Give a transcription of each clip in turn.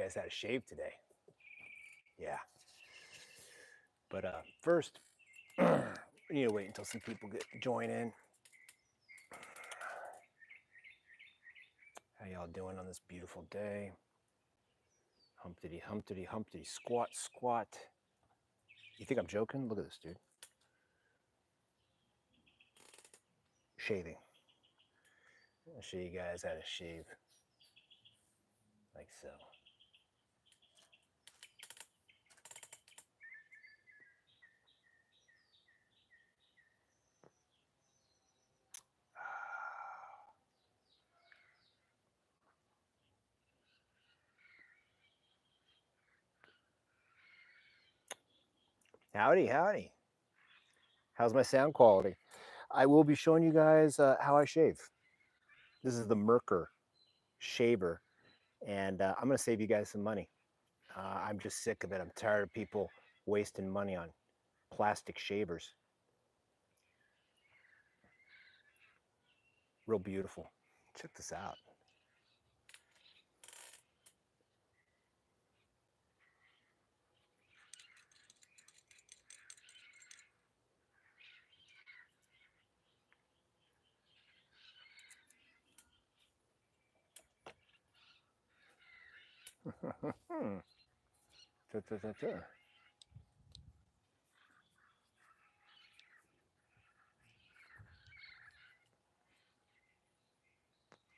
guys how to shave today. Yeah. But first, we need to wait until some people join in. How y'all doing on this beautiful day? Humpty humpty humpty squat squat. You think I'm joking? Look at this, dude. Shaving. I'll show you guys how to shave. Like so. Howdy, howdy. How's my sound quality? I will be showing you guys how I shave. This is the Merkur shaver, and I'm going to save you guys some money. I'm just sick of it. I'm tired of people wasting money on plastic shavers. Real beautiful. Check this out.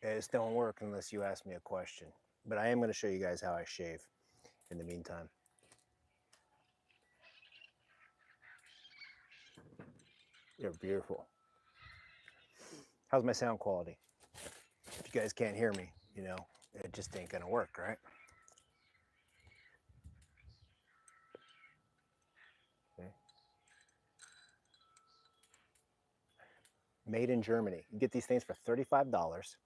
This don't work unless you ask me a question. But I am going to show you guys how I shave in the meantime. You're beautiful. How's my sound quality? If you guys can't hear me, you know, it just ain't going to work, right? Okay. Made in Germany. You get these things for $35.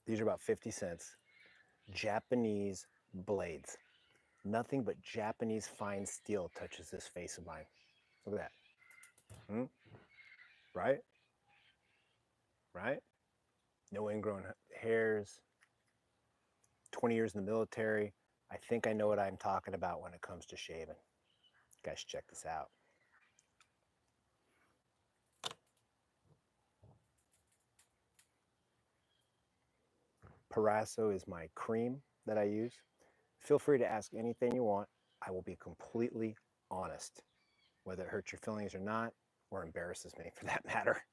These are about 50 cents. Japanese blades. Nothing but Japanese fine steel touches this face of mine. Look at that. Right? Right? No ingrown hairs. 20 years in the military. I think I know what I'm talking about when it comes to shaving. Guys, check this out. Parasso is my cream that I use. Feel free to ask anything you want. I will be completely honest, whether it hurts your feelings or not, or embarrasses me for that matter.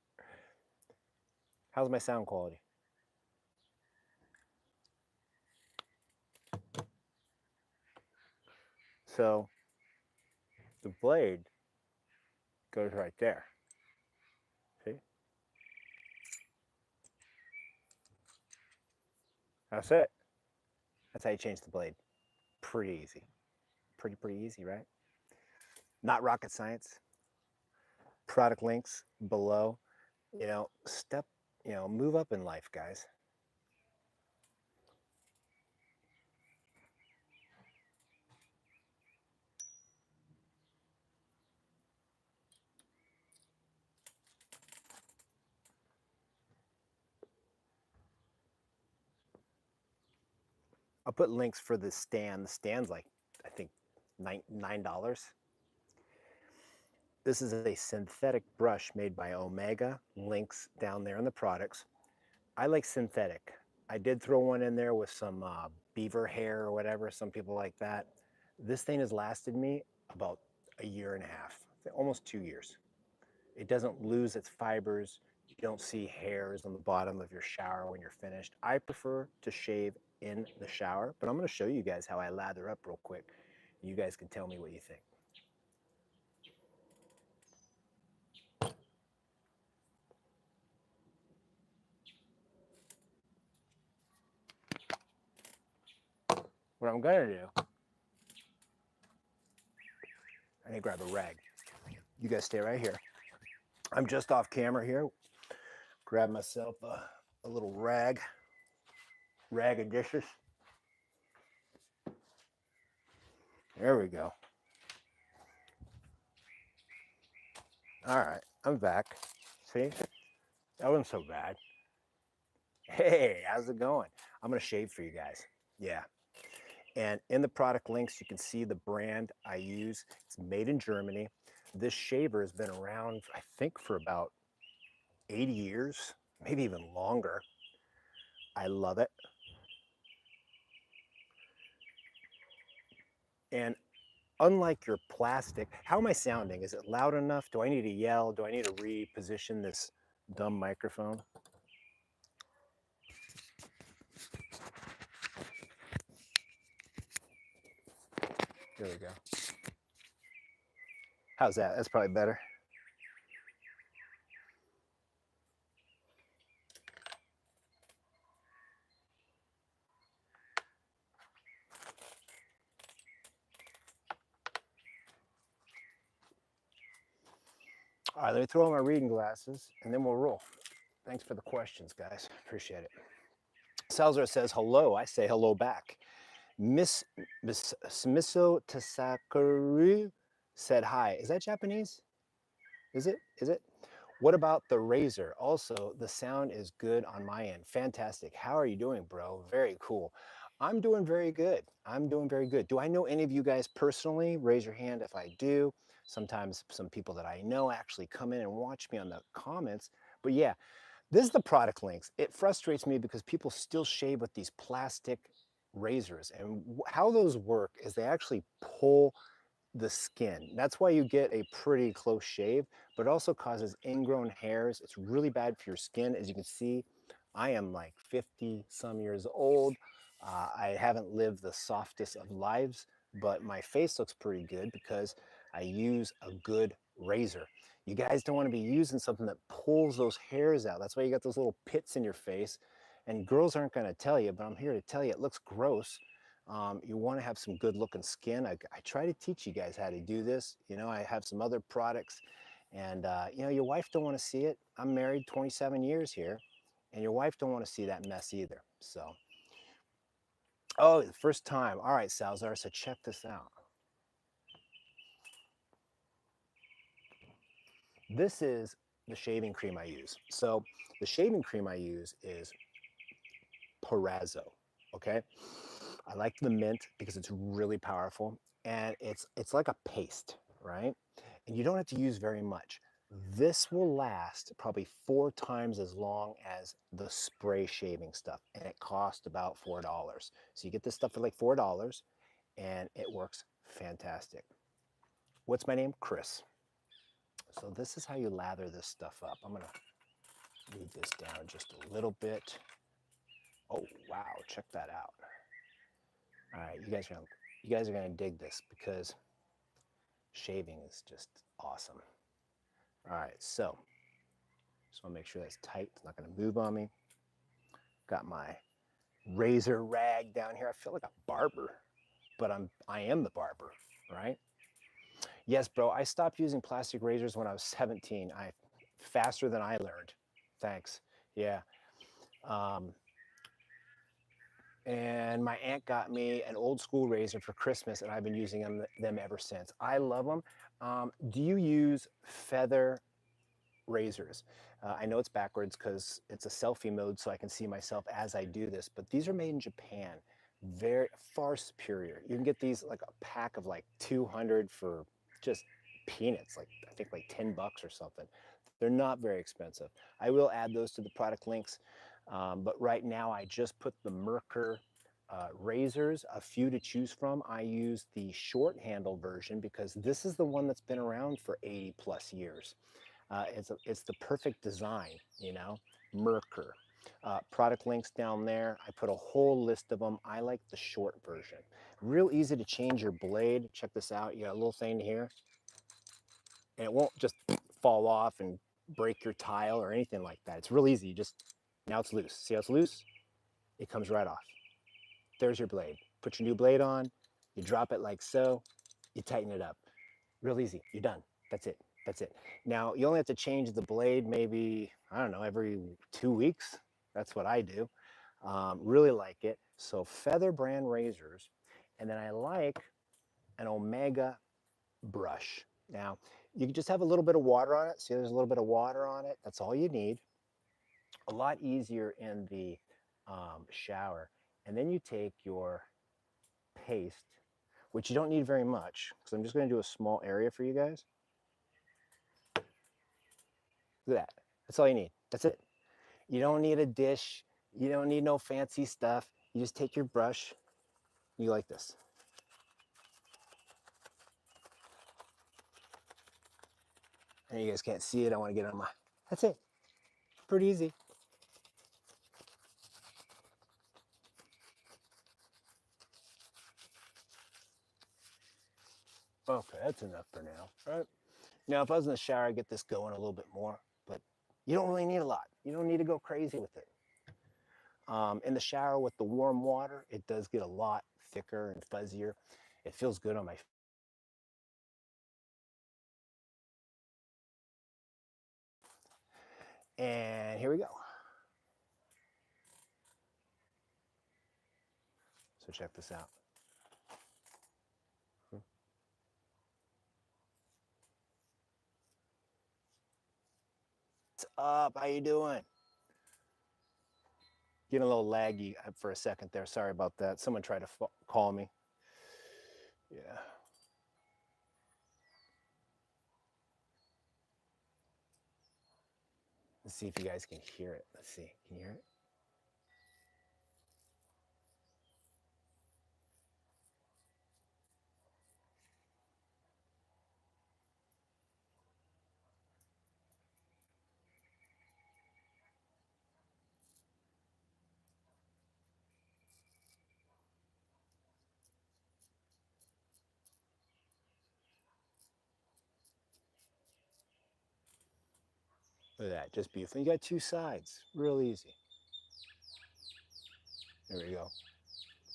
How's my sound quality? So the blade goes right there. See? That's it. That's how you change the blade. Pretty easy. Pretty easy, right? Not rocket science. Product links below. You know, move up in life, guys. I'll put links for the stand. The stand's like, I think, $9. This is a synthetic brush made by Omega. Links down there in the products. I like synthetic. I did throw one in there with some beaver hair or whatever, some people like that. This thing has lasted me about a year and a half, almost 2 years. It doesn't lose its fibers. You don't see hairs on the bottom of your shower when you're finished. I prefer to shave in the shower, but I'm going to show you guys how I lather up real quick. You guys can tell me what you think. What I'm going to do, I need to grab a rag. You guys stay right here. I'm just off camera here. Grab myself a little rag of dishes. There we go. All right, I'm back. See, that wasn't so bad. Hey, how's it going? I'm gonna shave for you guys. Yeah. And in the product links, you can see the brand I use. It's made in Germany. This shaver has been around, I think, for about 80 years, maybe even longer. I love it. And unlike your plastic, how am I sounding? Is it loud enough? Do I need to yell? Do I need to reposition this dumb microphone? There we go. How's that? That's probably better. All right, let me throw on my reading glasses and then we'll roll. Thanks for the questions, guys. Appreciate it. Salzar says hello. I say hello back. Miss Smiso Tasakaru said hi. Is that Japanese? Is it? Is it? What about the razor? Also, the sound is good on my end. Fantastic. How are you doing, bro? Very cool. I'm doing very good. I'm doing very good. Do I know any of you guys personally? Raise your hand if I do. Sometimes some people that I know actually come in and watch me on the comments. But yeah, this is the product links. It frustrates me because people still shave with these plastic razors. And how those work is they actually pull the skin. That's why you get a pretty close shave, but it also causes ingrown hairs. It's really bad for your skin. As you can see, I am like 50 some years old. I haven't lived the softest of lives, but my face looks pretty good because I use a good razor. You guys don't want to be using something that pulls those hairs out. That's why you got those little pits in your face. And girls aren't going to tell you, but I'm here to tell you it looks gross. You want to have some good looking skin. I try to teach you guys how to do this. You know, I have some other products and you know, your wife don't want to see it. I'm married 27 years here and your wife don't want to see that mess either. So, oh, the first time. All right, Salzar, so check this out. This is the shaving cream I use. So the shaving cream I use is Parazzo, okay? I like the mint because it's really powerful and it's like a paste, right? And you don't have to use very much. This will last probably 4 times as long as the spray shaving stuff, and it costs about $4. So you get this stuff for like $4, and it works fantastic. What's my name? Chris. So this is how you lather this stuff up. I'm gonna move this down just a little bit. Oh wow, check that out. All right, you guys are gonna dig this because shaving is just awesome. All right, so just want to make sure that's tight. It's not going to move on me. Got my razor rag down here. I feel like a barber, but I am the barber, right? Yes, bro. I stopped using plastic razors when I was 17. I faster than I learned. Thanks. Yeah. Um, and my aunt got me an old school razor for Christmas, and I've been using them ever since. I love them. Do you use feather razors? I know it's backwards because it's a selfie mode, so I can see myself as I do this, but these are made in Japan. Very far superior. You can get these like a pack of like 200 for just peanuts, like I think like 10 bucks or something. They're not very expensive. I will add those to the product links, but right now I just put the Merkur razors, a few to choose from. I use the short handle version because this is the one that's been around for 80 plus years. It's the perfect design, you know, Merkur. Product links down there. I put a whole list of them. I like the short version. Real easy to change your blade. Check this out. You got a little thing here, and it won't just fall off and break your tile or anything like that. It's real easy. You just, now it's loose. See how it's loose? It comes right off. There's your blade. Put your new blade on. You drop it like so. You tighten it up. Real easy. You're done. That's it. That's it. Now, you only have to change the blade maybe, I don't know, every 2 weeks. That's what I do. Really like it. So Feather brand razors. And then I like an Omega brush. Now, you can just have a little bit of water on it. See, there's a little bit of water on it. That's all you need. A lot easier in the shower. And then you take your paste, which you don't need very much, because I'm just going to do a small area for you guys. Look at that. That's all you need. That's it. You don't need a dish. You don't need no fancy stuff. You just take your brush. You like this. And you guys can't see it. I want to get on my. That's it. Pretty easy. Okay, that's enough for now. All right. Now, if I was in the shower, I'd get this going a little bit more, but you don't really need a lot. You don't need to go crazy with it. In the shower with the warm water, it does get a lot thicker and fuzzier. It feels good on my. And here we go. So check this out. What's up? How you doing? Getting a little laggy for a second there. Sorry about that. Someone tried to call me. Yeah. Let's see if you guys can hear it. Let's see. Can you hear it? Look at that. Just beautiful. You got two sides. Real easy. There we go.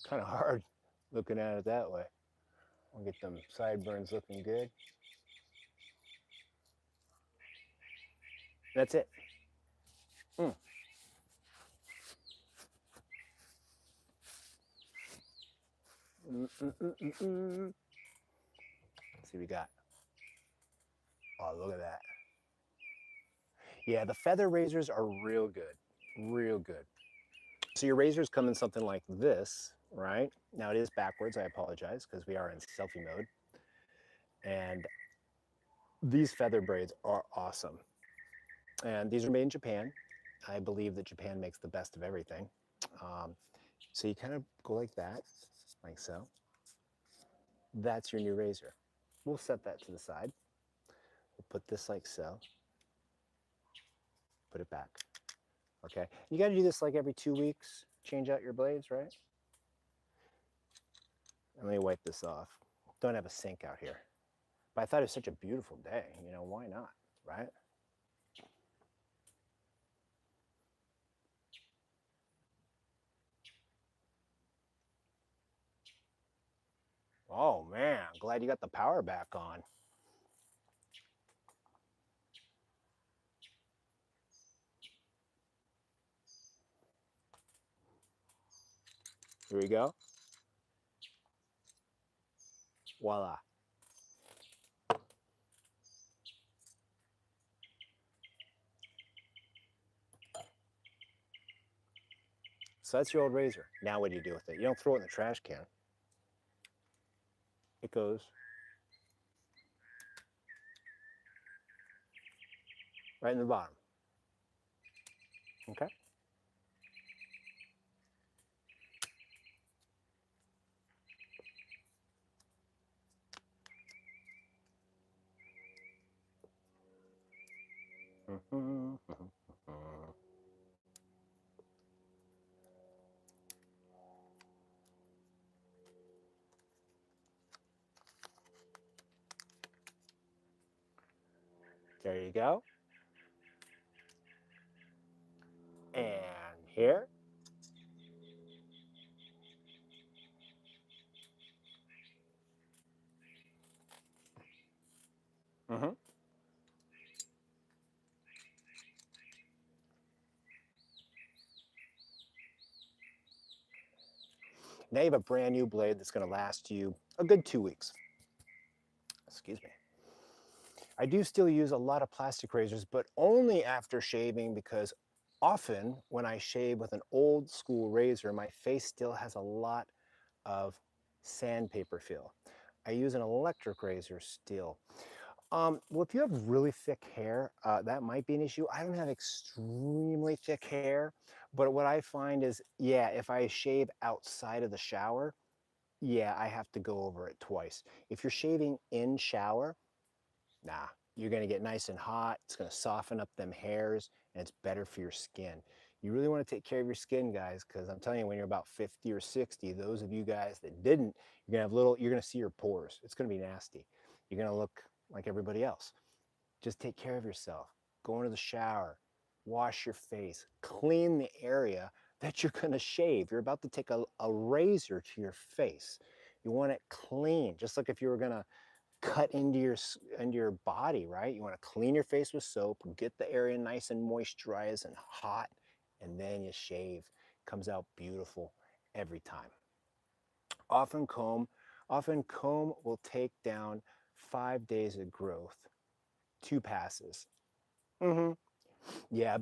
Kind of hard looking at it that way. I'll get them sideburns looking good. That's it. Mm. Let's see what we got. Oh, look at that. Yeah, the feather razors are real good. Real good. So your razors come in something like this, right? Now it is backwards. I apologize because we are in selfie mode. And these feather braids are awesome. And these are made in Japan. I believe that Japan makes the best of everything. So you kind of go like that, like so. That's your new razor. We'll set that to the side. We'll put this like so. Put it back. Okay. You got to do this like every 2 weeks. Change out your blades, right? And let me wipe this off. Don't have a sink out here. But I thought it was such a beautiful day. You know, why not, right? Oh man, glad you got the power back on. Here we go. Voila. So that's your old razor. Now what do you do with it? You don't throw it in the trash can. It goes right in the bottom. Okay? There you go. And here. Mm-hmm. Now you have a brand new blade that's going to last you a good 2 weeks. Excuse me. I do still use a lot of plastic razors, but only after shaving because Often when I shave with an old school razor, my face still has a lot of sandpaper feel. I use an electric razor still. Well, if you have really thick hair, that might be an issue. I don't have extremely thick hair, but what I find is, yeah, if I shave outside of the shower, yeah, I have to go over it twice. If you're shaving in shower, nah, you're gonna get nice and hot. It's gonna soften up them hairs and it's better for your skin. You really wanna take care of your skin, guys, because I'm telling you, when you're about 50 or 60, those of you guys that didn't, you're gonna see your pores. It's gonna be nasty. You're gonna look like everybody else. Just take care of yourself. Go into the shower, wash your face, clean the area that you're gonna shave. You're about to take a razor to your face. You want it clean, just like if you were gonna cut into your body, right? You want to clean your face with soap, get the area nice and moisturized and hot, and then you shave. Comes out beautiful every time. Often comb, often comb will take down 5 days of growth, 2 passes. Hmm. Yeah,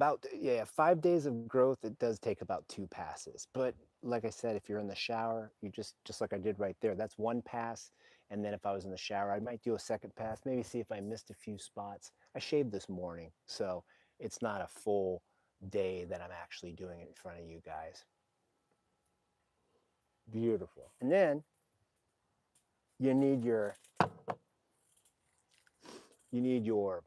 5 days of growth. It does take about 2 passes. But like I said, if you're in the shower, you just like I did right there, that's 1 pass. And then if I was in the shower, I might do a second pass, maybe see if I missed a few spots. I shaved this morning, so it's not a full day that I'm actually doing it in front of you guys. Beautiful. And then you need your you need your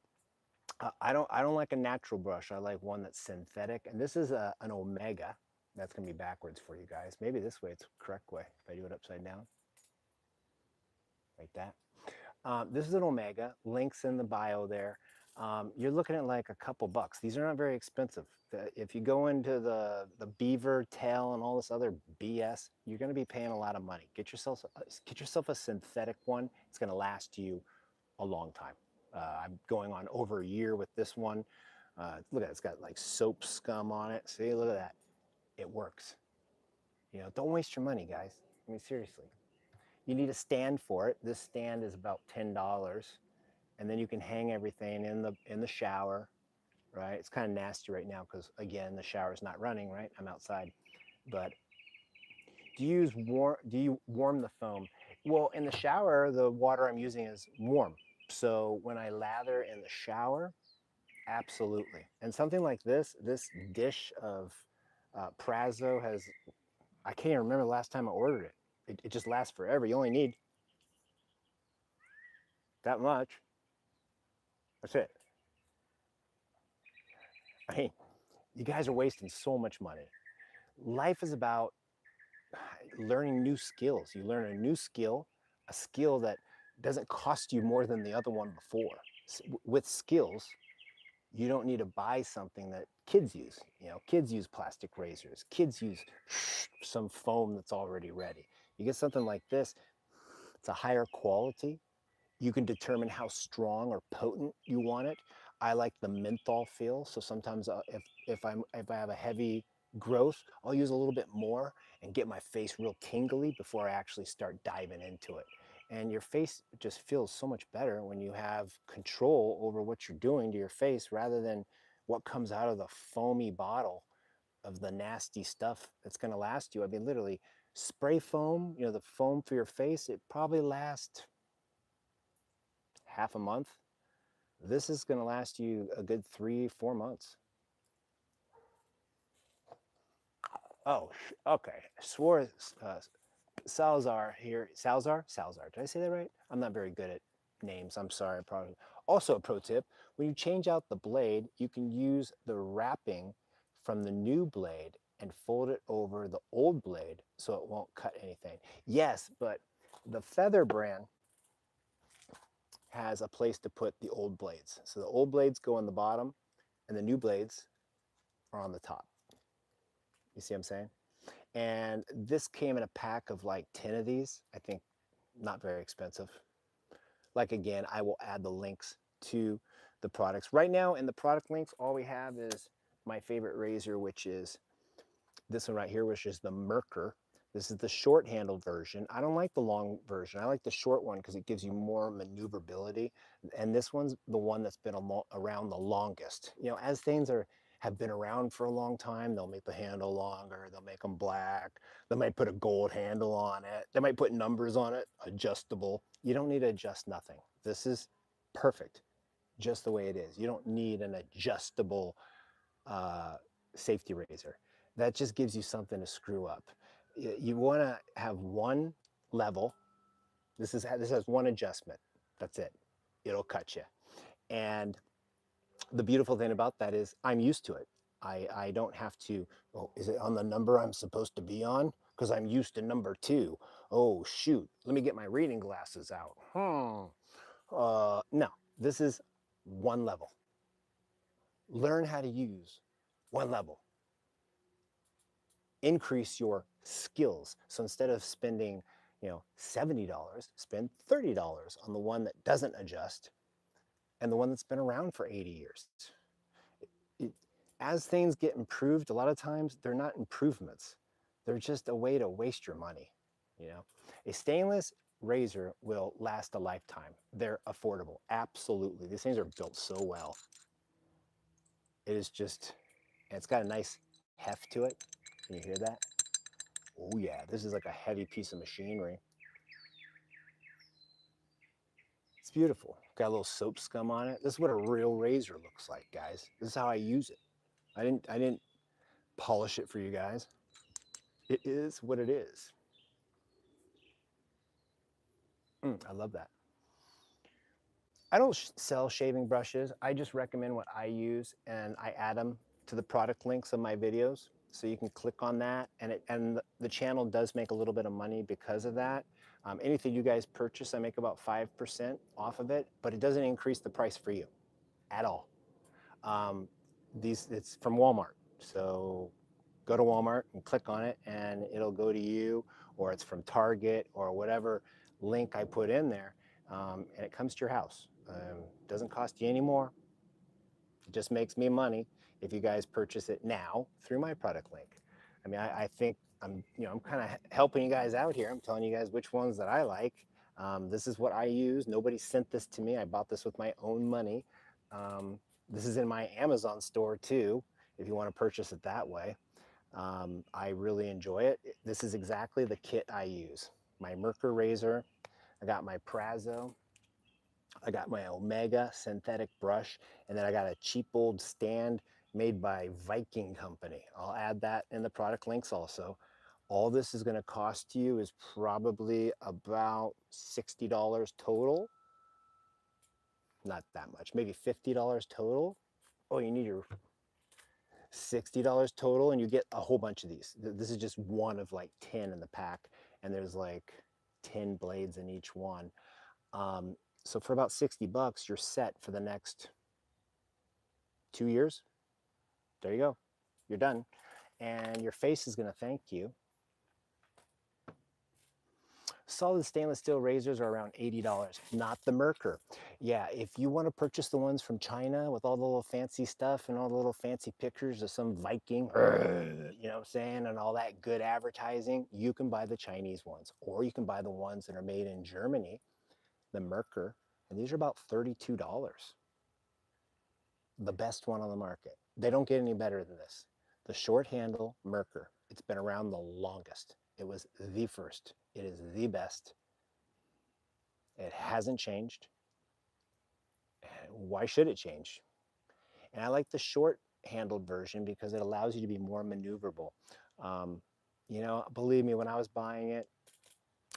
I don't like a natural brush. I like one that's synthetic, and this is an Omega. That's gonna be backwards for you guys. Maybe this way it's the correct way. If I do it upside down, like that. This is an Omega. Links in the bio there. You're looking at like a couple bucks. These are not very expensive. If you go into the beaver tail and all this other BS, you're going to be paying a lot of money. Get yourself a synthetic one. It's going to last you a long time. I'm going on over a year with this one. Look at it. It's got like soap scum on it. See, look at that. It works. Don't waste your money, guys. I mean, seriously. You need a stand for it. This stand is about $10, and then you can hang everything in the shower, right? It's kind of nasty right now because again the shower is not running, right? I'm outside. But do you warm the foam? Well, in the shower, the water I'm using is warm. So when I lather in the shower, absolutely. And something like this dish of Prazo has, I can't even remember the last time I ordered it. It just lasts forever. You only need that much. That's it. I mean, you guys are wasting so much money. Life is about learning new skills. You learn a new skill, a skill that doesn't cost you more than the other one before. With skills, you don't need to buy something that kids use. Kids use plastic razors. Kids use some foam that's already ready. You get something like this, it's a higher quality. You can determine how strong or potent you want it. I like the menthol feel, so sometimes if I have a heavy growth, I'll use a little bit more and get my face real tingly before I actually start diving into it. And your face just feels so much better when you have control over what you're doing to your face rather than what comes out of the foamy bottle of the nasty stuff that's going to last you. I mean, literally, spray foam, the foam for your face, it probably lasts half a month. This is going to last you a good 3-4 months. Oh, okay. I swore Salazar here. Salazar? Salazar. Did I say that right? I'm not very good at names. I'm sorry. Probably. Also, a pro tip, when you change out the blade, you can use the wrapping from the new blade and fold it over the old blade so it won't cut anything. Yes, but the Feather brand has a place to put the old blades. So the old blades go on the bottom and the new blades are on the top. You see what I'm saying? And this came in a pack of like 10 of these. I think not very expensive. Like again, I will add the links to the products. Right now in the product links, all we have is my favorite razor, which is this one right here, which is the Merkur. This is the short handled version. I don't like the long version. I like the short one because it gives you more maneuverability. And this one's the one that's been around the longest. As have been around for a long time, they'll make the handle longer, they'll make them black, they might put a gold handle on it, they might put numbers on it, adjustable. You don't need to adjust nothing. This is perfect, just the way it is. You don't need an adjustable uh, safety razor. That just gives you something to screw up. You want to have one level. This has one adjustment. That's it. It'll cut you. And the beautiful thing about that is I'm used to it. I don't have to, oh, is it on the number I'm supposed to be on? Because I'm used to number 2. Oh, shoot. Let me get my reading glasses out. No, this is one level. Learn how to use one level. Increase your skills. So instead of spending, $70, spend $30 on the one that doesn't adjust and the one that's been around for 80 years. As things get improved, a lot of times they're not improvements. They're just a way to waste your money. A stainless razor will last a lifetime. They're affordable. Absolutely. These things are built so well. It is just, it's got a nice heft to it. Can you hear that? Oh yeah, this is like a heavy piece of machinery. It's beautiful. Got a little soap scum on it. This is what a real razor looks like, guys. This is how I use it. I didn't polish it for you guys. It is what it is. I love that. I don't sell shaving brushes. I just recommend what I use, and I add them to the product links of my videos. So you can click on that, and the channel does make a little bit of money because of that. Anything you guys purchase, I make about 5% off of it, but it doesn't increase the price for you at all. It's from Walmart. So go to Walmart and click on it and it'll go to you, or it's from Target or whatever link I put in there, and it comes to your house. Doesn't cost you any more. It just makes me money if you guys purchase it now through my product link. I mean, I think I'm kind of helping you guys out here. I'm telling you guys which ones that I like. This is what I use. Nobody sent this to me. I bought this with my own money. This is in my Amazon store too, if you want to purchase it that way. I really enjoy it. This is exactly the kit I use. My Merkur razor, I got my Prazo, I got my Omega synthetic brush, and then I got a cheap old stand made by Viking Company. I'll add that in the product links also. All this is going to cost you is probably about $60 total. Not that much, maybe $50 total. Oh, you need your $60 total, and you get a whole bunch of these. This is just one of like 10 in the pack, and there's like 10 blades in each one. So for about 60 bucks, you're set for the next 2 years. There you go. You're done. And your face is going to thank you. Solid stainless steel razors are around $80, not the Merkur. Yeah, if you want to purchase the ones from China with all the little fancy stuff and all the little fancy pictures of some Viking, you know what I'm saying, and all that good advertising, you can buy the Chinese ones. Or you can buy the ones that are made in Germany, the Merkur, and these are about $32. The best one on the market. They don't get any better than this. The short handle Merkur. It's been around the longest. It was the first. It is the best. It hasn't changed. Why should it change? And I like the short handled version because it allows you to be more maneuverable. Believe me, when I was buying it,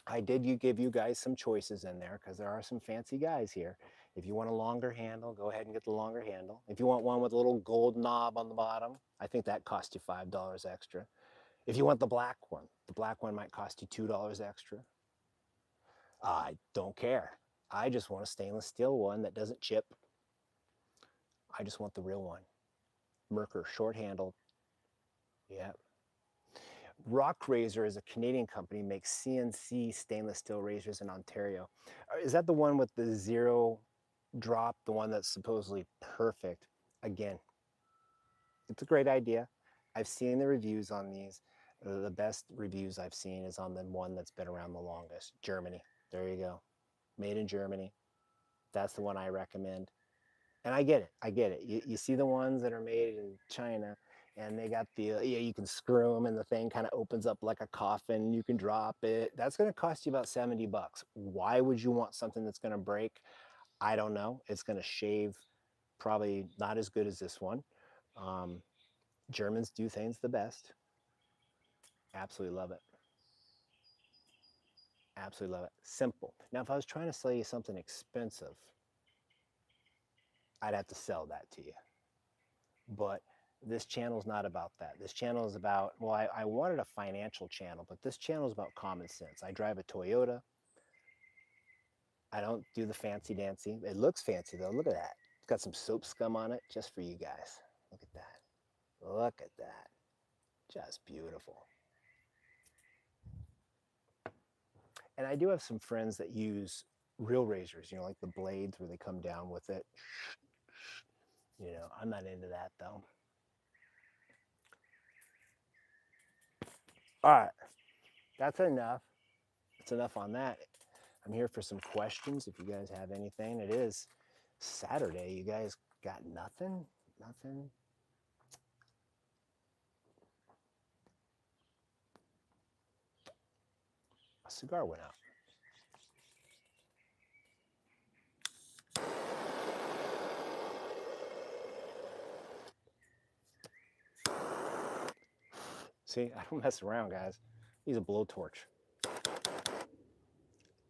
I did give you guys some choices in there because there are some fancy guys here. If you want a longer handle, go ahead and get the longer handle. If you want one with a little gold knob on the bottom, I think that costs you $5 extra. If you want the black one might cost you $2 extra. I don't care. I just want a stainless steel one that doesn't chip. I just want the real one. Merkur, short handled. Yeah. Rock Razor is a Canadian company, makes CNC stainless steel razors in Ontario. Is that the one with the zero drop, the one that's supposedly perfect? Again, it's a great idea. I've seen the reviews on these. The best reviews I've seen is on the one that's been around the longest, Germany. There you go. Made in Germany. That's the one I recommend. And I get it. I get it. You see the ones that are made in China, and they got the yeah, you can screw them, and the thing kind of opens up like a coffin. You can drop it. That's going to cost you about $70. Why would you want something that's going to break? I don't know. It's going to shave probably not as good as this one. Um, Germans do things the best. Absolutely love it. Absolutely love it. Simple. Now, if I was trying to sell you something expensive, I'd have to sell that to you. But this channel is not about that. This channel is about, well, I wanted a financial channel, but this channel is about common sense. I drive a Toyota. I don't do the fancy dancy. It looks fancy though. Look at that. It's got some soap scum on it just for you guys. Look at that. Look at that. Just beautiful. And I do have some friends that use real razors, you know, like the blades where they come down with it. You know, I'm not into that though. All right, that's enough. That's enough on that. I'm here for some questions if you guys have anything. It is Saturday. You guys got nothing? Nothing? A cigar went out. See, I don't mess around, guys. Use a blowtorch.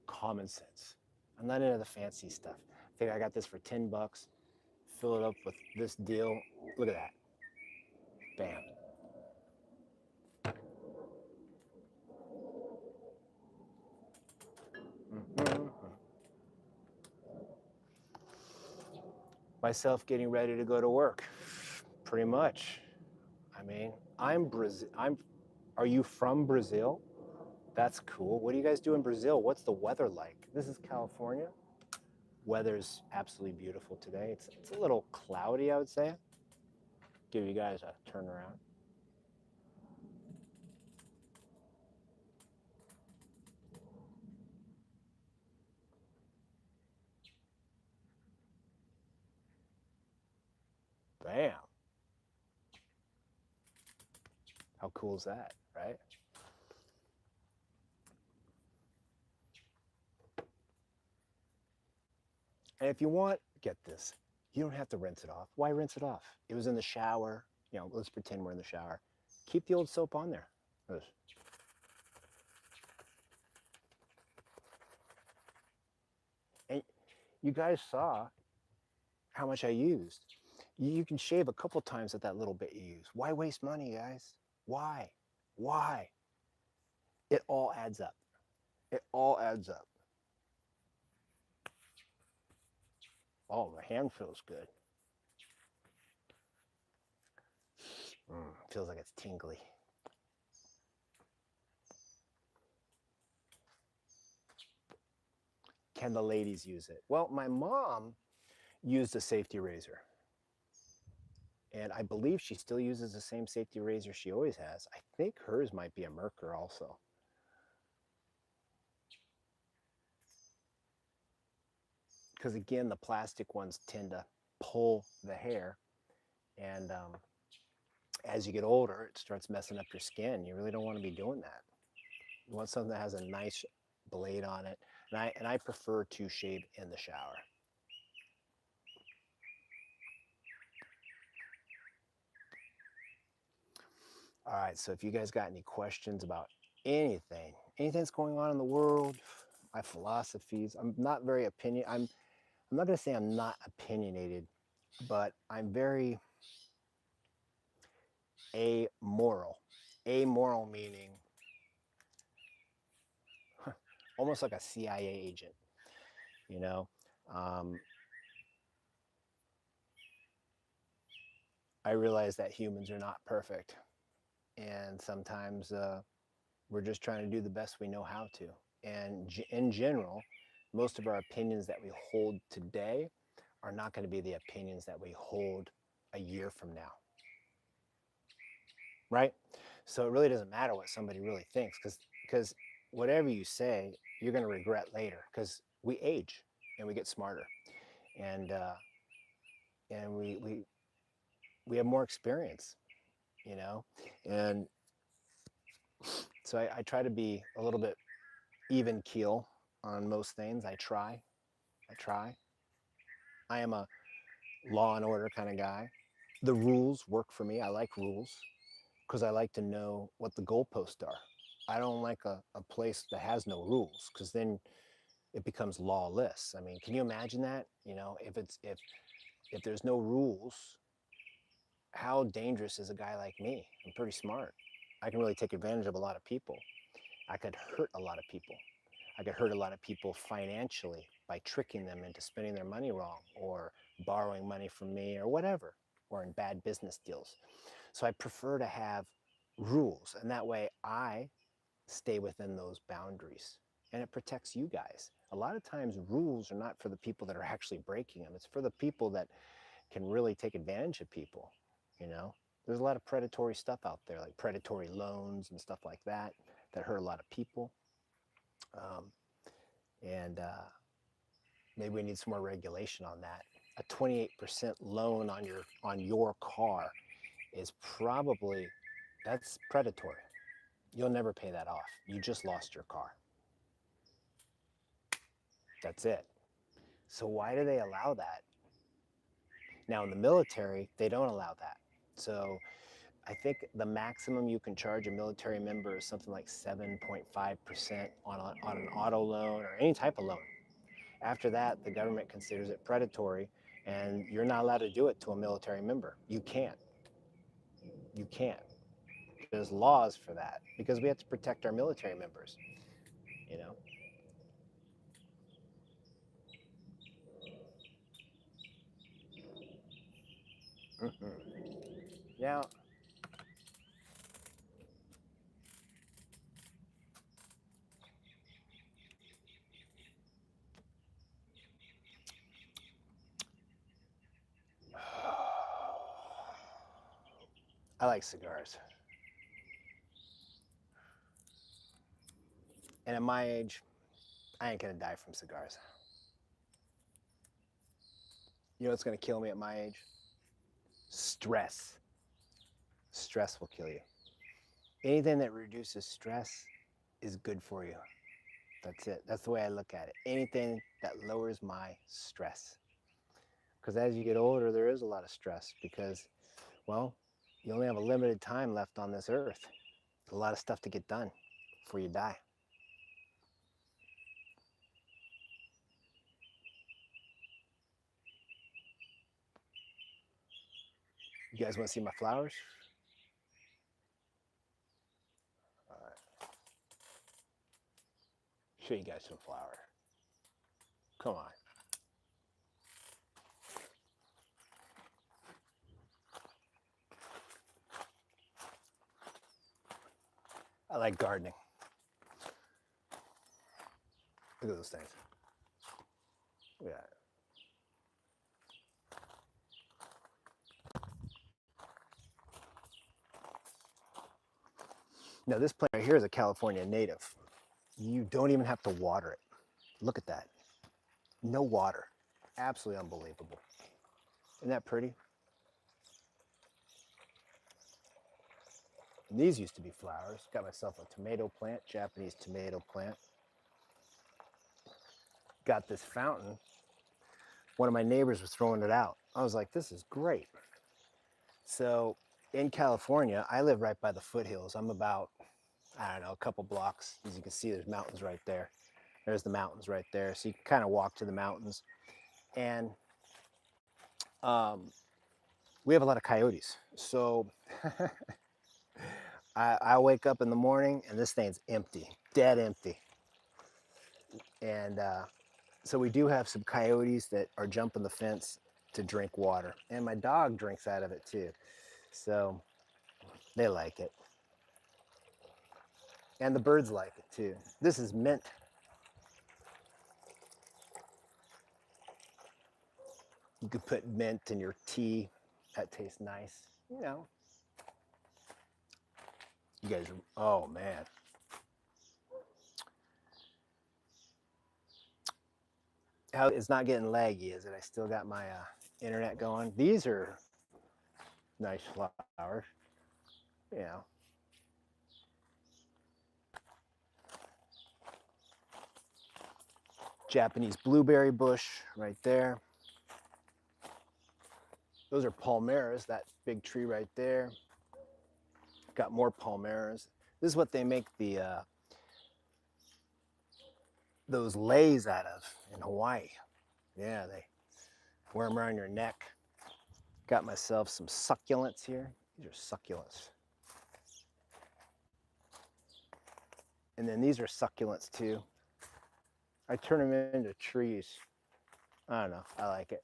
Common sense. I'm not into the fancy stuff. I think I got this for 10 bucks. Fill it up with this deal. Look at that. Bam. Mm-hmm. Myself getting ready to go to work. Pretty much. I mean, I'm Brazil. Are you from Brazil? That's cool. What do you guys do in Brazil? What's the weather like? This is California. Weather's absolutely beautiful today. It's a little cloudy, I would say. Give you guys a turn around. Bam. How cool is that, right? And if you want, get this, you don't have to rinse it off. Why rinse it off? It was in the shower. You know, let's pretend we're in the shower. Keep the old soap on there. And you guys saw how much I used. You can shave a couple times at that little bit you use. Why waste money, guys? Why? Why? It all adds up. It all adds up. Oh, my hand feels good. Feels like it's tingly. Can the ladies use it? Well, my mom used a safety razor. And I believe she still uses the same safety razor she always has. I think hers might be a Merkur also. Because again, the plastic ones tend to pull the hair. And as you get older, it starts messing up your skin. You really don't want to be doing that. You want something that has a nice blade on it. And I prefer to shave in the shower. All right, so if you guys got any questions about anything that's going on in the world, my philosophies, I'm not very I'm not going to say I'm not opinionated, but I'm very amoral. Amoral meaning almost like a CIA agent, you know. Um, I realize that humans are not perfect, and sometimes we're just trying to do the best we know how to. And in general, most of our opinions that we hold today are not going to be the opinions that we hold a year from now. Right? So it really doesn't matter what somebody really thinks because whatever you say, you're going to regret later because we age and we get smarter. And and we have more experience, you know, and so I try to be a little bit even keel on most things. I try. I am a law and order kind of guy. The rules work for me. I like rules because I like to know what the goalposts are. I don't like a place that has no rules because then it becomes lawless. I mean, can you imagine that? You know, if there's no rules, how dangerous is a guy like me? I'm pretty smart. I can really take advantage of a lot of people. I could hurt a lot of people. I could hurt a lot of people financially by tricking them into spending their money wrong or borrowing money from me or whatever, or in bad business deals. So I prefer to have rules, and that way I stay within those boundaries and it protects you guys. A lot of times, rules are not for the people that are actually breaking them, it's for the people that can really take advantage of people. You know, there's a lot of predatory stuff out there, like predatory loans and stuff like that, that hurt a lot of people. Um, and Maybe we need some more regulation on that. A 28% loan on your car is probably, that's predatory. You'll never pay that off. You just lost your car. That's it. So why do they allow that? Now in the military, they don't allow that. So I think the maximum you can charge a military member is something like 7.5% on an auto loan or any type of loan. After that, the government considers it predatory, and you're not allowed to do it to a military member. You can't. You can't. There's laws for that because we have to protect our military members, you know? Mm-hmm. Now, I like cigars. And at my age, I ain't gonna die from cigars. You know what's gonna kill me at my age? Stress. Stress will kill you. Anything that reduces stress is good for you. That's it. That's the way I look at it. Anything that lowers my stress. Because as you get older, there is a lot of stress because, well, you only have a limited time left on this earth. A lot of stuff to get done before you die. You guys want to see my flowers? All right. Show you guys some flower. Come on. I like gardening. Look at those things. Look at that. Now this plant right here is a California native. You don't even have to water it. Look at that. No water. Absolutely unbelievable. Isn't that pretty? And these used to be flowers. Got myself a tomato plant, Japanese tomato plant. Got this fountain. One of my neighbors was throwing it out. I was like, this is great. So in California, I live right by the foothills. I'm about, I don't know, a couple blocks. As you can see, there's mountains right there. There's the mountains right there. So you can kind of walk to the mountains. And um, we have a lot of coyotes. So I wake up in the morning and this thing's empty, dead empty. And so we do have some coyotes that are jumping the fence to drink water. And my dog drinks out of it too. So they like it. And the birds like it too. This is mint. You could put mint in your tea. That tastes nice. You know, you guys are, oh man. How it's not getting laggy, is it? I still got my internet going. These are nice flowers. Yeah. Japanese blueberry bush right there. Those are palmeras, that big tree right there. Got more palmeras. This is what they make those leis out of in Hawaii. Yeah, they wear them around your neck. Got myself some succulents here. These are succulents. And then these are succulents too. I turn them into trees. I don't know, I like it.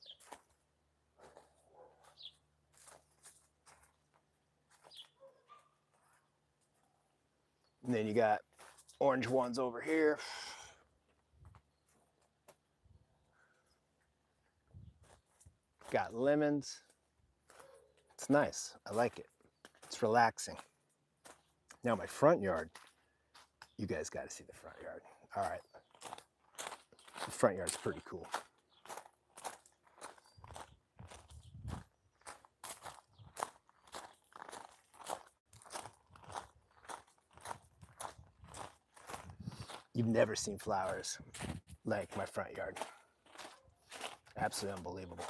And then you got orange ones over here. Got lemons. It's nice, I like it. It's relaxing. Now my front yard, you guys got to see the front yard. All right, the front yard's pretty cool. You've never seen flowers like my front yard. Absolutely unbelievable.